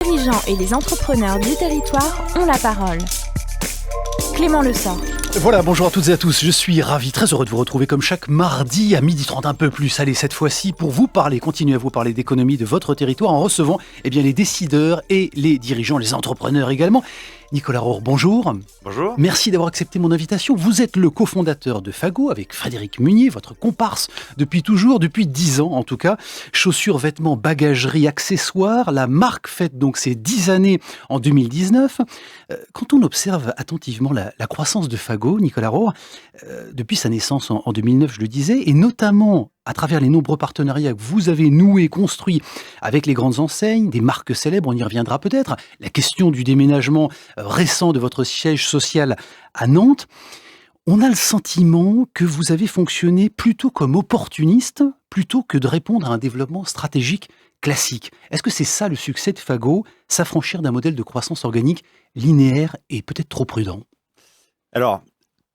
dirigeants et les entrepreneurs du territoire ont la parole. Clément Lessort. Voilà, bonjour à toutes et à tous, je suis ravi, très heureux de vous retrouver comme chaque mardi à 12h30 un peu plus. Allez, cette fois-ci, pour vous parler, continuer à vous parler d'économie de votre territoire en recevant les décideurs et les dirigeants, les entrepreneurs également. Nicolas Rohr, bonjour. Bonjour. Merci d'avoir accepté mon invitation. Vous êtes le cofondateur de Fago avec Frédéric Munier, votre comparse depuis toujours, depuis 10 ans en tout cas. Chaussures, vêtements, bagagerie, accessoires. La marque fête donc ses 10 années en 2019. Quand on observe attentivement la croissance de Fago, Nicolas Rohr, depuis sa naissance en 2009, je le disais, et notamment à travers les nombreux partenariats que vous avez noués, construits avec les grandes enseignes, des marques célèbres, on y reviendra peut-être, la question du déménagement récent de votre siège social à Nantes, on a le sentiment que vous avez fonctionné plutôt comme opportuniste, plutôt que de répondre à un développement stratégique classique. Est-ce que c'est ça le succès de Fago, s'affranchir d'un modèle de croissance organique linéaire et peut-être trop prudent ? Alors,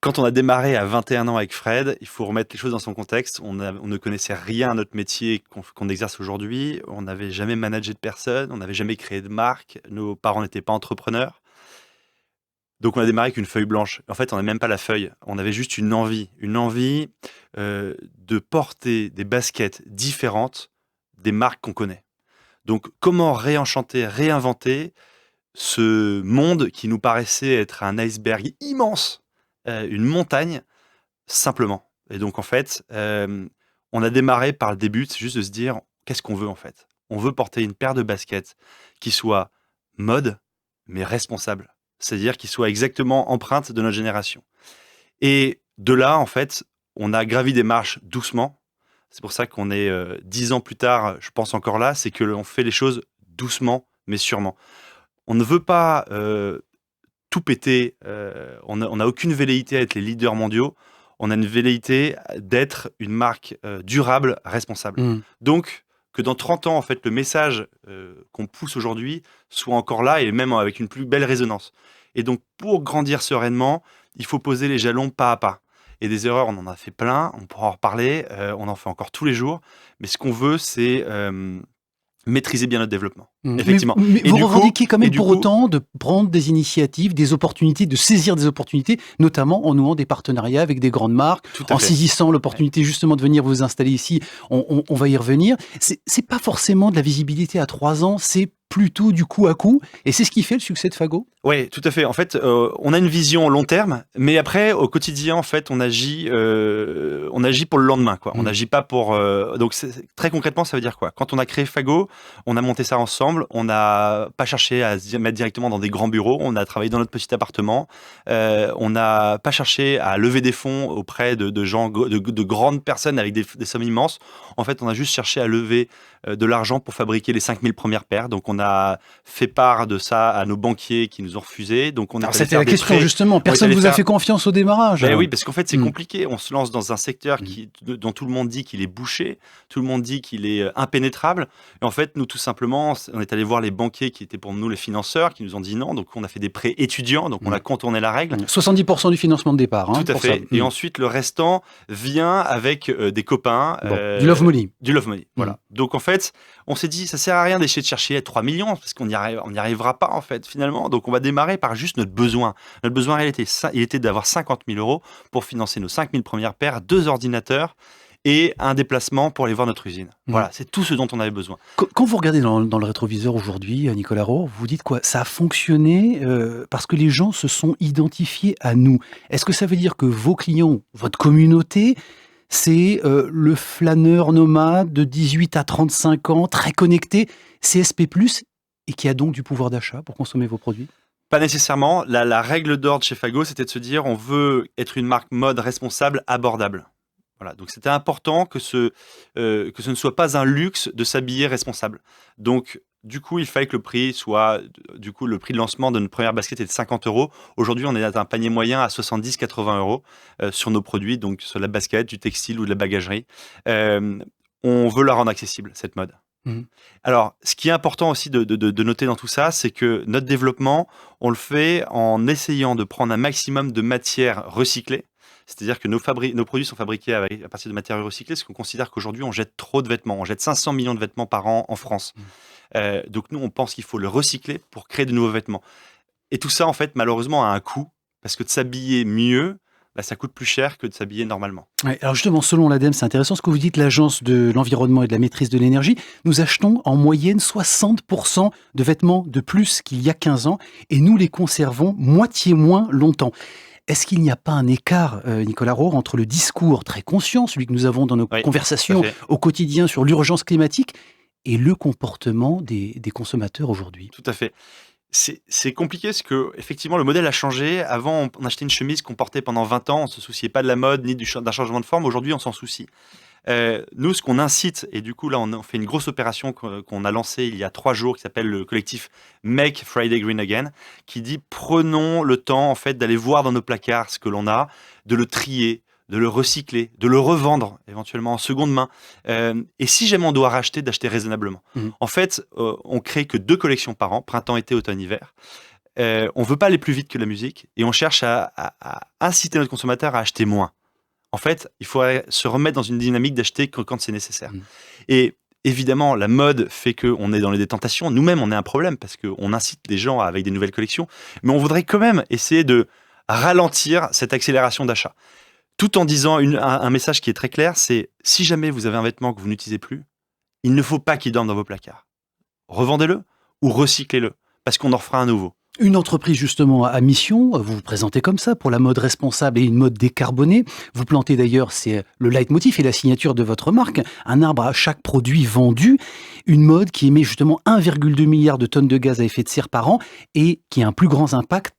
quand on a démarré à 21 ans avec Fred, il faut remettre les choses dans son contexte. On ne connaissait rien à notre métier qu'on exerce aujourd'hui. On n'avait jamais managé de personne, on n'avait jamais créé de marque. Nos parents n'étaient pas entrepreneurs. Donc on a démarré avec une feuille blanche. En fait, on n'a même pas la feuille. On avait juste une envie de porter des baskets différentes des marques qu'on connaît. Donc comment réenchanter, réinventer ce monde qui nous paraissait être un iceberg immense, une montagne, simplement. Et donc, en fait, on a démarré par le début, c'est juste de se dire, qu'est-ce qu'on veut, en fait ? On veut porter une paire de baskets qui soit mode, mais responsable. C'est-à-dire qui soit exactement empreinte de notre génération. Et de là, en fait, on a gravi des marches doucement. C'est pour ça qu'on est 10 ans plus tard, je pense encore là, c'est que l'on fait les choses doucement, mais sûrement. On ne veut pas tout péter, on n'a aucune velléité à être les leaders mondiaux, on a une velléité d'être une marque durable, responsable. Donc, que dans 30 ans, en fait, le message qu'on pousse aujourd'hui soit encore là et même avec une plus belle résonance. Et donc, pour grandir sereinement, il faut poser les jalons pas à pas. Et des erreurs, on en a fait plein, on pourra en reparler, on en fait encore tous les jours, mais ce qu'on veut, c'est maîtriser bien notre développement. Effectivement. Mais vous revendiquez quand même pour autant de prendre des initiatives, des opportunités, de saisir des opportunités, notamment en nouant des partenariats avec des grandes marques, en saisissant l'opportunité justement de venir vous installer ici. On va y revenir. C'est pas forcément de la visibilité à 3 ans, c'est plutôt du coup à coup. Et c'est ce qui fait le succès de Fago ? Oui, tout à fait. En fait, on a une vision long terme, mais après, au quotidien, en fait, on agit pour le lendemain, quoi. On n'agit pas pour... Donc, très concrètement, ça veut dire quoi ? Quand on a créé Fago, on a monté ça ensemble, on n'a pas cherché à se mettre directement dans des grands bureaux, on a travaillé dans notre petit appartement, on n'a pas cherché à lever des fonds auprès de gens, de grandes personnes avec des sommes immenses. En fait, on a juste cherché à lever de l'argent pour fabriquer les 5000 premières paires. Donc, on a fait part de ça à nos banquiers qui nous ont refusé. Donc, c'était la question, justement. Personne ne vous a fait confiance au démarrage. Ben oui, parce qu'en fait, c'est compliqué. On se lance dans un secteur dont tout le monde dit qu'il est bouché, tout le monde dit qu'il est impénétrable. Et en fait, nous, tout simplement, on est allé voir les banquiers qui étaient pour nous les financeurs, qui nous ont dit non. Donc, on a fait des prêts étudiants. Donc, on a contourné la règle. 70% du financement de départ. Tout à fait. Et ensuite, le restant vient avec des copains. Du love money. Du love money, voilà. Donc, en fait, on s'est dit, ça sert à rien d'essayer de chercher 3 millions, parce qu'on n'y arrivera pas, en fait, finalement. Donc, on va démarrer par juste notre besoin. Notre besoin, il était d'avoir 50 000 € pour financer nos 5 000 premières paires, 2 ordinateurs et un déplacement pour aller voir notre usine. Voilà, c'est tout ce dont on avait besoin. Quand vous regardez dans le rétroviseur aujourd'hui, Nicolas Rohr, vous dites quoi ? Ça a fonctionné parce que les gens se sont identifiés à nous. Est-ce que ça veut dire que vos clients, votre communauté, c'est le flâneur nomade de 18 à 35 ans, très connecté, CSP+, et qui a donc du pouvoir d'achat pour consommer vos produits ? Pas nécessairement. La règle d'ordre chez Fago, c'était de se dire on veut être une marque mode responsable, abordable. Voilà. Donc c'était important que ce ne soit pas un luxe de s'habiller responsable. Donc du coup, il fallait que le prix soit... Du coup, le prix de lancement de notre première basket est de 50 €. Aujourd'hui, on est à un panier moyen à 70-80 € sur nos produits, donc sur la basket, du textile ou de la bagagerie. On veut la rendre accessible, cette mode. Alors, ce qui est important aussi de noter dans tout ça, c'est que notre développement, on le fait en essayant de prendre un maximum de matières recyclées. C'est-à-dire que nos produits sont fabriqués à partir de matériaux recyclés, parce qu'on considère qu'aujourd'hui, on jette trop de vêtements. On jette 500 millions de vêtements par an en France. Donc nous, on pense qu'il faut le recycler pour créer de nouveaux vêtements. Et tout ça, en fait, malheureusement, a un coût, parce que de s'habiller mieux, ça coûte plus cher que de s'habiller normalement. Ouais, alors justement, selon l'ADEME, c'est intéressant ce que vous dites, l'Agence de l'environnement et de la maîtrise de l'énergie, nous achetons en moyenne 60% de vêtements de plus qu'il y a 15 ans et nous les conservons moitié moins longtemps. Est-ce qu'il n'y a pas un écart, Nicolas Rohr, entre le discours très conscient, celui que nous avons dans nos conversations au quotidien sur l'urgence climatique, et le comportement des consommateurs aujourd'hui? Tout à fait. C'est compliqué parce que effectivement le modèle a changé. Avant, on achetait une chemise qu'on portait pendant 20 ans, on ne se souciait pas de la mode ni d'un changement de forme. Aujourd'hui, on s'en soucie. Nous, ce qu'on incite, et du coup là, on fait une grosse opération qu'on a lancée il y a 3 jours, qui s'appelle le collectif Make Friday Green Again, qui dit prenons le temps en fait d'aller voir dans nos placards ce que l'on a, de le trier, de le recycler, de le revendre éventuellement en seconde main. Et si jamais on doit racheter, d'acheter raisonnablement. En fait, on crée que 2 collections par an, printemps, été, automne, hiver. On veut pas aller plus vite que la musique et on cherche à inciter notre consommateur à acheter moins. En fait, il faut se remettre dans une dynamique d'acheter quand c'est nécessaire. Et évidemment, la mode fait qu'on est dans les tentations. Nous-mêmes, on a un problème parce qu'on incite les gens avec des nouvelles collections. Mais on voudrait quand même essayer de ralentir cette accélération d'achat. Tout en disant un message qui est très clair, c'est si jamais vous avez un vêtement que vous n'utilisez plus, il ne faut pas qu'il dorme dans vos placards. Revendez-le ou recyclez-le, parce qu'on en refera un nouveau. Une entreprise justement à mission, vous vous présentez comme ça, pour la mode responsable et une mode décarbonée. Vous plantez d'ailleurs, c'est le leitmotiv et la signature de votre marque, un arbre à chaque produit vendu. Une mode qui émet justement 1,2 milliard de tonnes de gaz à effet de serre par an et qui a un plus grand impact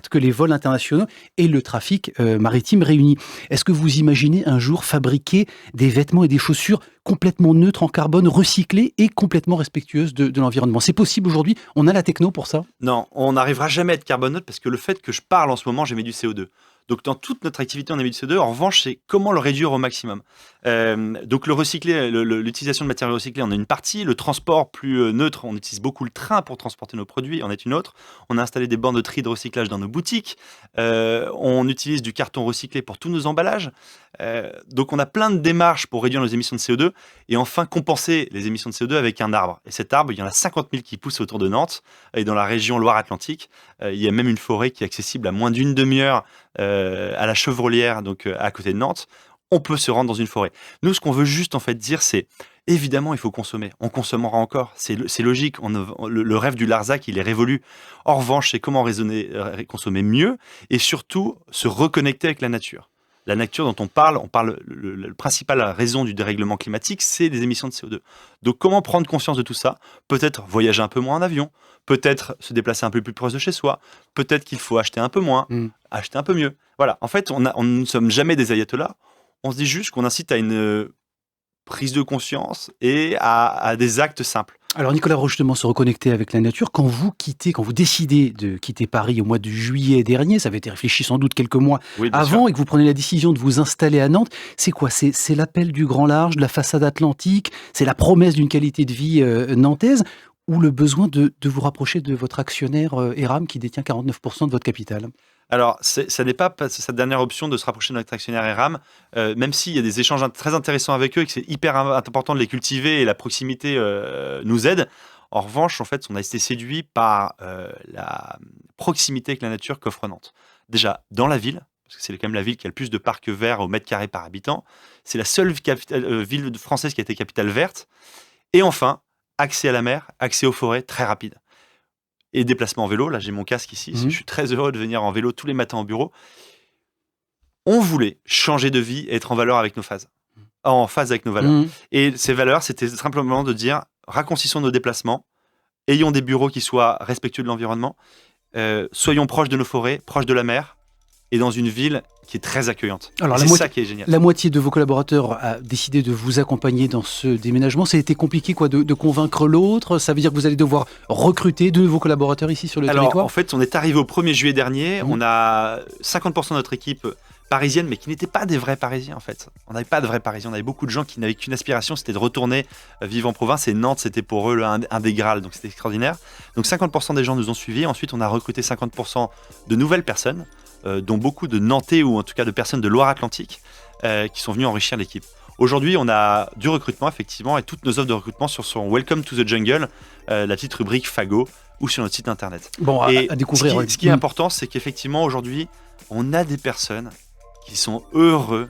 que les vols internationaux et le trafic maritime réunis. Est-ce que vous imaginez un jour fabriquer des vêtements et des chaussures complètement neutres en carbone, recyclées et complètement respectueuses de l'environnement? C'est possible aujourd'hui? On a la techno pour ça? Non, on n'arrivera jamais à être carbone neutre parce que le fait que je parle en ce moment, j'émets du CO2. Donc dans toute notre activité, on émet du CO2. En revanche, c'est comment le réduire au maximum. Donc le recycler, l'utilisation de matériaux recyclés en est une partie. Le transport plus neutre, on utilise beaucoup le train pour transporter nos produits, en est une autre. On a installé des bornes de tri de recyclage dans nos boutiques. On utilise du carton recyclé pour tous nos emballages. Donc on a plein de démarches pour réduire nos émissions de CO2 et enfin compenser les émissions de CO2 avec un arbre. Et cet arbre, il y en a 50 000 qui poussent autour de Nantes et dans la région Loire-Atlantique. Il y a même une forêt qui est accessible à moins d'une demi-heure à la Chevrolière, donc à côté de Nantes. On peut se rendre dans une forêt. Nous, ce qu'on veut juste en fait dire, c'est évidemment, il faut consommer. On consommera encore. C'est logique. Le rêve du Larzac, il est révolu. En revanche, c'est comment consommer mieux et surtout se reconnecter avec la nature. La nature dont on parle, la principale raison du dérèglement climatique, c'est les émissions de CO2. Donc comment prendre conscience de tout ça? Peut-être voyager un peu moins en avion, peut-être se déplacer un peu plus proche de chez soi, peut-être qu'il faut acheter un peu moins, acheter un peu mieux. Voilà, en fait, on ne sommes jamais des ayatollahs, on se dit juste qu'on incite à une prise de conscience et à des actes simples. Alors Nicolas Rohr, justement, se reconnecter avec la nature, quand vous décidez de quitter Paris au mois de juillet dernier, ça avait été réfléchi sans doute quelques mois avant, et que vous prenez la décision de vous installer à Nantes, c'est quoi? C'est l'appel du grand large, de la façade atlantique, c'est la promesse d'une qualité de vie nantaise, ou le besoin de vous rapprocher de votre actionnaire Eram qui détient 49% de votre capital? Alors, ça n'est pas cette dernière option de se rapprocher de notre actionnaire Eram, même s'il y a des échanges très intéressants avec eux et que c'est hyper important de les cultiver et la proximité nous aide. En revanche, en fait, on a été séduit par la proximité avec la nature qu'offre Nantes. Déjà, dans la ville, parce que c'est quand même la ville qui a le plus de parcs verts au mètre carré par habitant. C'est la seule ville française qui a été capitale verte. Et enfin, accès à la mer, accès aux forêts très rapide. Et déplacement en vélo, là j'ai mon casque ici, je suis très heureux de venir en vélo tous les matins au bureau. On voulait changer de vie et être en phase avec nos valeurs. Et ces valeurs, c'était simplement de dire, raccourcissons nos déplacements, ayons des bureaux qui soient respectueux de l'environnement, soyons proches de nos forêts, proches de la mer, et dans une ville qui est très accueillante. Alors, c'est ça qui est génial. La moitié de vos collaborateurs a décidé de vous accompagner dans ce déménagement. Ça a été compliqué de convaincre l'autre? Ça veut dire que vous allez devoir recruter de nouveaux collaborateurs ici sur le territoire? En fait, on est arrivé au 1er juillet dernier. On a 50% de notre équipe parisienne, mais qui n'étaient pas des vrais Parisiens en fait. On n'avait pas de vrais Parisiens. On avait beaucoup de gens qui n'avaient qu'une aspiration, c'était de retourner vivre en province. Et Nantes, c'était pour eux un des Graals. Donc c'était extraordinaire. Donc 50% des gens nous ont suivis. Ensuite, on a recruté 50% de nouvelles personnes, dont beaucoup de Nantais ou en tout cas de personnes de Loire-Atlantique qui sont venus enrichir l'équipe. Aujourd'hui, on a du recrutement, effectivement, et toutes nos offres de recrutement sur Welcome to the Jungle, la petite rubrique Fago, ou sur notre site internet. Bon, et à découvrir. Ce qui est important, c'est qu'effectivement, aujourd'hui, on a des personnes qui sont heureux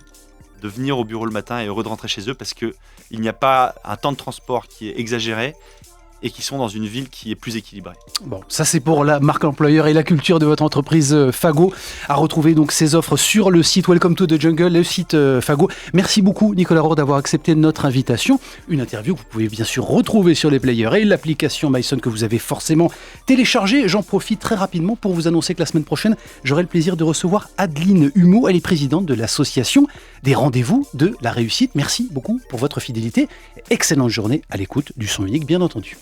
de venir au bureau le matin et heureux de rentrer chez eux parce qu'il n'y a pas un temps de transport qui est exagéré et qui sont dans une ville qui est plus équilibrée. Bon, ça c'est pour la marque employeur et la culture de votre entreprise Fago. À retrouver donc ces offres sur le site Welcome to the Jungle, le site Fago. Merci beaucoup Nicolas Rohr d'avoir accepté notre invitation. Une interview que vous pouvez bien sûr retrouver sur les players et l'application mySun que vous avez forcément téléchargée. J'en profite très rapidement pour vous annoncer que la semaine prochaine, j'aurai le plaisir de recevoir Adeline Humeau. Elle est présidente de l'association des rendez-vous de la réussite. Merci beaucoup pour votre fidélité. Excellente journée à l'écoute du son unique, bien entendu.